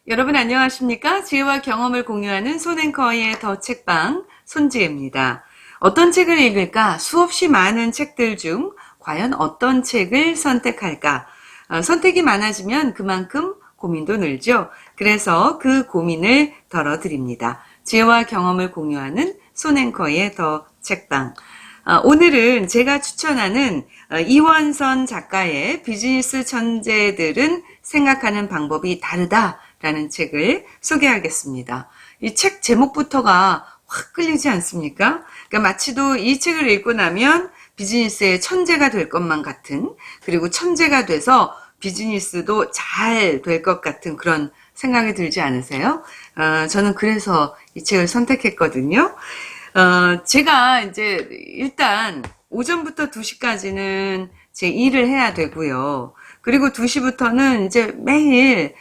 여러분 안녕하십니까? 지혜와 경험을 공유하는 손앤커의 더 책방 손지혜입니다. 어떤 책을 읽을까? 수없이 많은 책들 중 과연 어떤 책을 선택할까? 선택이 많아지면 그만큼 고민도 늘죠. 그래서 그 고민을 덜어드립니다. 지혜와 경험을 공유하는 손앤커의 더 책방. 오늘은 제가 추천하는 이원선 작가의 비즈니스 천재들은 생각하는 방법이 다르다라는 책을 소개하겠습니다. 이 책 제목부터가 확 끌리지 않습니까? 그러니까 마치도 이 책을 읽고 나면 비즈니스의 천재가 될 것만 같은, 그리고 천재가 돼서 비즈니스도 잘 될 것 같은 그런 생각이 들지 않으세요? 저는 그래서 이 책을 선택했거든요. 제가 이제 일단 오전부터 2시까지는 제 일을 해야 되고요. 그리고 2시부터는 이제 매일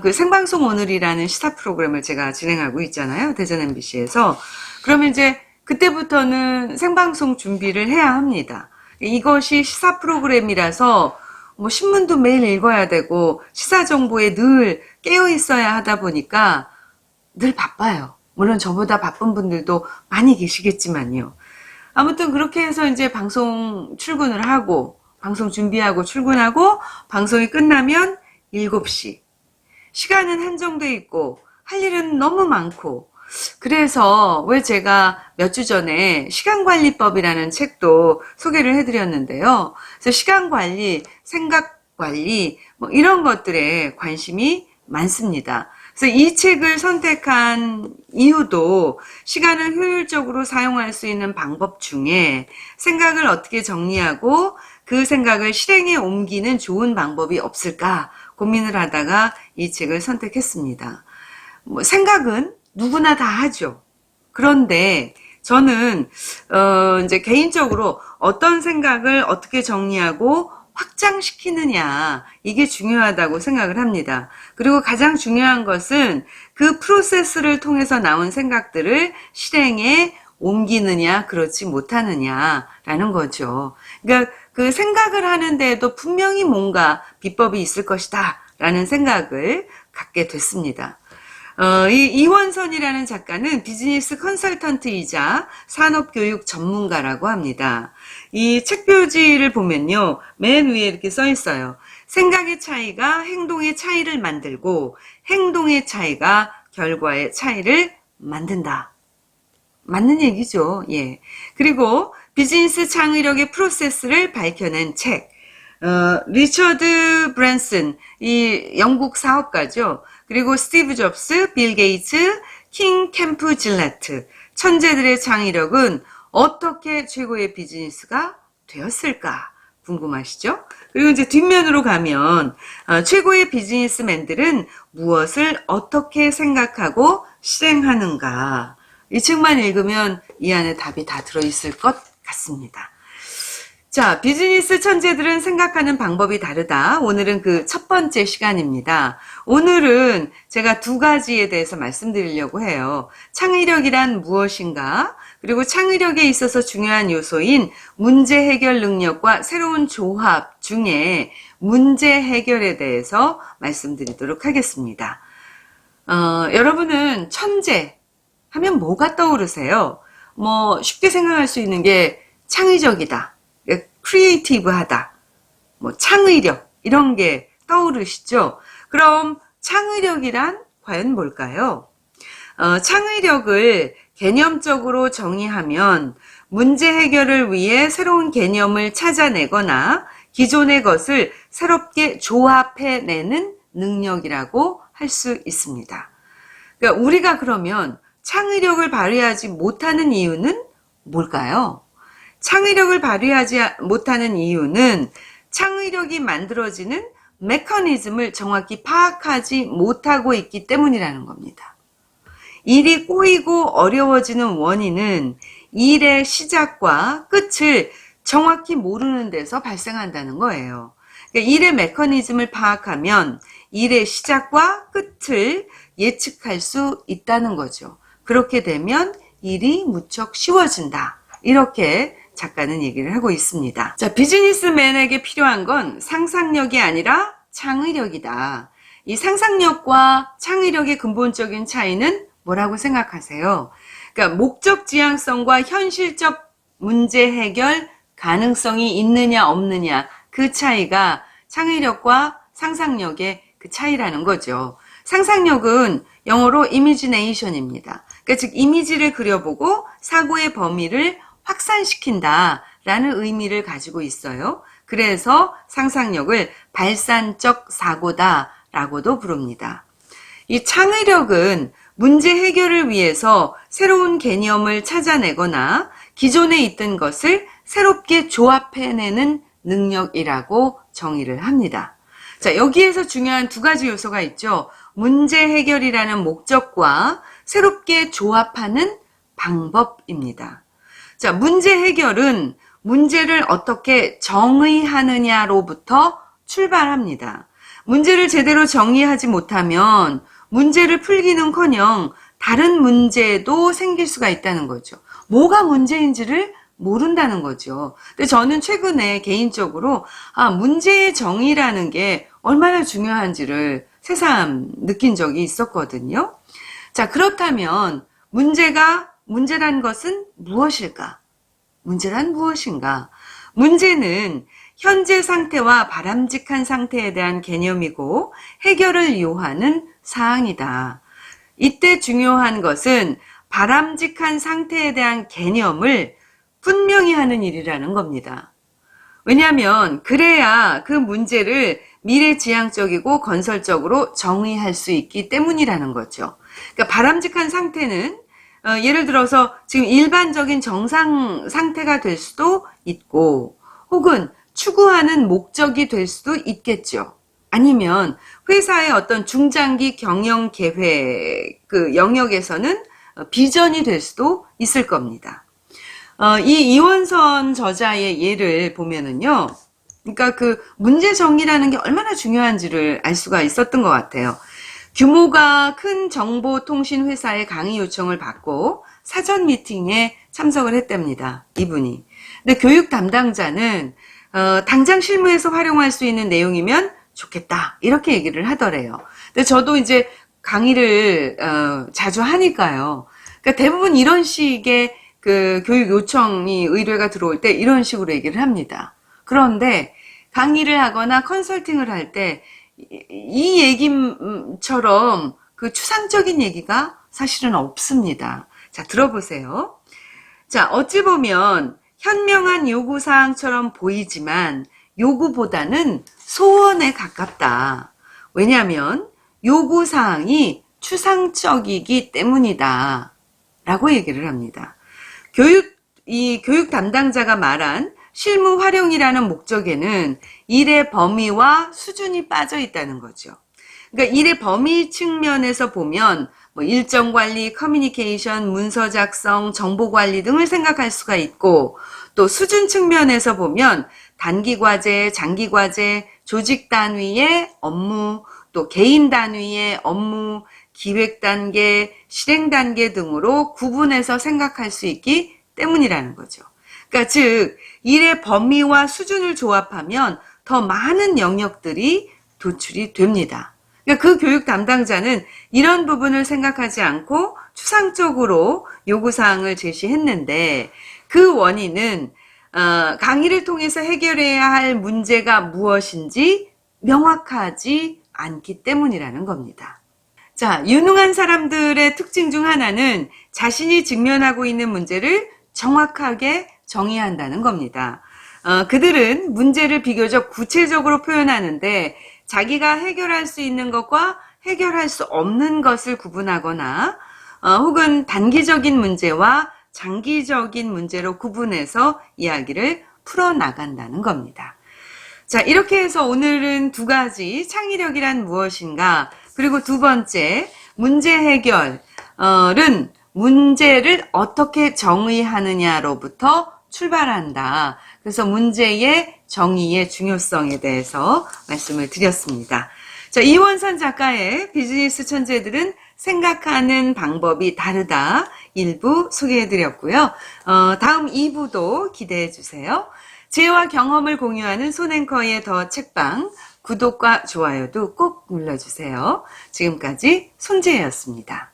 그 생방송 오늘이라는 시사 프로그램을 제가 진행하고 있잖아요. 대전 MBC에서. 그러면 이제 그때부터는 생방송 준비를 해야 합니다. 이것이 시사 프로그램이라서 뭐 신문도 매일 읽어야 되고 시사 정보에 늘 깨어 있어야 하다 보니까 늘 바빠요. 물론 저보다 바쁜 분들도 많이 계시겠지만요. 아무튼 그렇게 해서 이제 방송 출근을 하고, 방송 준비하고 출근하고, 방송이 끝나면 7시. 시간은 한정돼 있고, 할 일은 너무 많고, 그래서 왜 제가 몇 주 전에 시간관리법이라는 책도 소개를 해드렸는데요. 그래서 시간관리, 생각관리, 뭐 이런 것들에 관심이 많습니다. 그래서 이 책을 선택한 이유도 시간을 효율적으로 사용할 수 있는 방법 중에 생각을 어떻게 정리하고 그 생각을 실행에 옮기는 좋은 방법이 없을까 고민을 하다가 이 책을 선택했습니다. 뭐 생각은 누구나 다 하죠. 그런데 저는 이제 개인적으로 어떤 생각을 어떻게 정리하고 확장시키느냐, 이게 중요하다고 생각을 합니다. 그리고 가장 중요한 것은 그 프로세스를 통해서 나온 생각들을 실행에 옮기느냐 그렇지 못하느냐라는 거죠. 그러니까 그 생각을 하는데도 분명히 뭔가 비법이 있을 것이다 라는 생각을 갖게 됐습니다. 이 이원선이라는 작가는 비즈니스 컨설턴트이자 산업교육 전문가라고 합니다. 이 책 표지를 보면요, 맨 위에 이렇게 써 있어요. 생각의 차이가 행동의 차이를 만들고 행동의 차이가 결과의 차이를 만든다. 맞는 얘기죠. 예. 그리고 비즈니스 창의력의 프로세스를 밝혀낸 책. 리처드 브랜슨, 이 영국 사업가죠. 그리고 스티브 잡스, 빌 게이츠, 킹 캠프 질레트. 천재들의 창의력은 어떻게 최고의 비즈니스가 되었을까? 궁금하시죠? 그리고 이제 뒷면으로 가면 최고의 비즈니스맨들은 무엇을 어떻게 생각하고 실행하는가? 이 책만 읽으면 이 안에 답이 다 들어있을 것 같습니다. 자, 비즈니스 천재들은 생각하는 방법이 다르다. 오늘은 그 첫 번째 시간입니다. 오늘은 제가 2가지에 대해서 말씀드리려고 해요. 창의력이란 무엇인가? 그리고 창의력에 있어서 중요한 요소인 문제 해결 능력과 새로운 조합 중에 문제 해결에 대해서 말씀드리도록 하겠습니다. 여러분은 천재 하면 뭐가 떠오르세요? 뭐 쉽게 생각할 수 있는 게 창의적이다. 크리에이티브하다, 뭐 창의력 이런 게 떠오르시죠? 그럼 창의력이란 과연 뭘까요? 창의력을 개념적으로 정의하면 문제 해결을 위해 새로운 개념을 찾아내거나 기존의 것을 새롭게 조합해내는 능력이라고 할 수 있습니다. 그러니까 우리가 그러면 창의력을 발휘하지 못하는 이유는 뭘까요? 창의력을 발휘하지 못하는 이유는 창의력이 만들어지는 메커니즘을 정확히 파악하지 못하고 있기 때문이라는 겁니다. 일이 꼬이고 어려워지는 원인은 일의 시작과 끝을 정확히 모르는 데서 발생한다는 거예요. 그러니까 일의 메커니즘을 파악하면 일의 시작과 끝을 예측할 수 있다는 거죠. 그렇게 되면 일이 무척 쉬워진다. 이렇게 작가는 얘기를 하고 있습니다. 자, 비즈니스맨에게 필요한 건 상상력이 아니라 창의력이다. 이 상상력과 창의력의 근본적인 차이는 뭐라고 생각하세요? 그러니까 목적 지향성과 현실적 문제 해결 가능성이 있느냐 없느냐, 그 차이가 창의력과 상상력의 그 차이라는 거죠. 상상력은 영어로 imagination입니다. 그러니까 즉 이미지를 그려보고 사고의 범위를 확산시킨다라는 의미를 가지고 있어요. 그래서 상상력을 발산적 사고다라고도 부릅니다. 이 창의력은 문제 해결을 위해서 새로운 개념을 찾아내거나 기존에 있던 것을 새롭게 조합해내는 능력이라고 정의를 합니다. 자, 여기에서 중요한 두 가지 요소가 있죠. 문제 해결이라는 목적과 새롭게 조합하는 방법입니다. 자, 문제 해결은 문제를 어떻게 정의하느냐로부터 출발합니다. 문제를 제대로 정의하지 못하면 문제를 풀기는커녕 다른 문제도 생길 수가 있다는 거죠. 뭐가 문제인지를 모른다는 거죠. 근데 저는 최근에 개인적으로 문제의 정의라는 게 얼마나 중요한지를 새삼 느낀 적이 있었거든요. 자, 그렇다면 문제란 것은 무엇일까? 문제란 무엇인가? 문제는 현재 상태와 바람직한 상태에 대한 개념이고 해결을 요하는 사항이다. 이때 중요한 것은 바람직한 상태에 대한 개념을 분명히 하는 일이라는 겁니다. 왜냐하면 그래야 그 문제를 미래지향적이고 건설적으로 정의할 수 있기 때문이라는 거죠. 그러니까 바람직한 상태는 예를 들어서 지금 일반적인 정상 상태가 될 수도 있고 혹은 추구하는 목적이 될 수도 있겠죠. 아니면 회사의 어떤 중장기 경영 계획 그 영역에서는 비전이 될 수도 있을 겁니다. 이 이원선 저자의 예를 보면은요. 그러니까 그 문제 정의라는 게 얼마나 중요한지를 알 수가 있었던 것 같아요. 규모가 큰 정보통신 회사의 강의 요청을 받고 사전 미팅에 참석을 했답니다. 이분이. 근데 교육 담당자는 당장 실무에서 활용할 수 있는 내용이면 좋겠다. 이렇게 얘기를 하더래요. 근데 저도 이제 강의를 자주 하니까요. 그러니까 대부분 이런 식의 그 교육 요청이 의뢰가 들어올 때 이런 식으로 얘기를 합니다. 그런데 강의를 하거나 컨설팅을 할 때 이 얘기처럼 그 추상적인 얘기가 사실은 없습니다. 자, 들어보세요. 자, 어찌 보면 현명한 요구사항처럼 보이지만 요구보다는 소원에 가깝다. 왜냐하면 요구사항이 추상적이기 때문이다. 라고 얘기를 합니다. 교육 담당자가 말한 실무 활용이라는 목적에는 일의 범위와 수준이 빠져 있다는 거죠. 그러니까 일의 범위 측면에서 보면 일정 관리, 커뮤니케이션, 문서 작성, 정보 관리 등을 생각할 수가 있고 또 수준 측면에서 보면 단기 과제, 장기 과제, 조직 단위의 업무, 또 개인 단위의 업무, 기획 단계, 실행 단계 등으로 구분해서 생각할 수 있기 때문이라는 거죠. 그러니까 즉 일의 범위와 수준을 조합하면 더 많은 영역들이 도출이 됩니다. 그러니까 그 교육 담당자는 이런 부분을 생각하지 않고 추상적으로 요구사항을 제시했는데 그 원인은 강의를 통해서 해결해야 할 문제가 무엇인지 명확하지 않기 때문이라는 겁니다. 자, 유능한 사람들의 특징 중 하나는 자신이 직면하고 있는 문제를 정확하게 정의한다는 겁니다. 그들은 문제를 비교적 구체적으로 표현하는데 자기가 해결할 수 있는 것과 해결할 수 없는 것을 구분하거나 혹은 단기적인 문제와 장기적인 문제로 구분해서 이야기를 풀어나간다는 겁니다. 자, 이렇게 해서 오늘은 두 가지 창의력이란 무엇인가 그리고 두 번째 문제 해결은 문제를 어떻게 정의하느냐로부터 출발한다. 그래서 문제의 정의의 중요성에 대해서 말씀을 드렸습니다. 자, 이원선 작가의 비즈니스 천재들은 생각하는 방법이 다르다. 1부 소개해드렸고요. 다음 2부도 기대해 주세요. 재와 경험을 공유하는 손 앵커의 더 책방 구독과 좋아요도 꼭 눌러주세요. 지금까지 손지혜였습니다.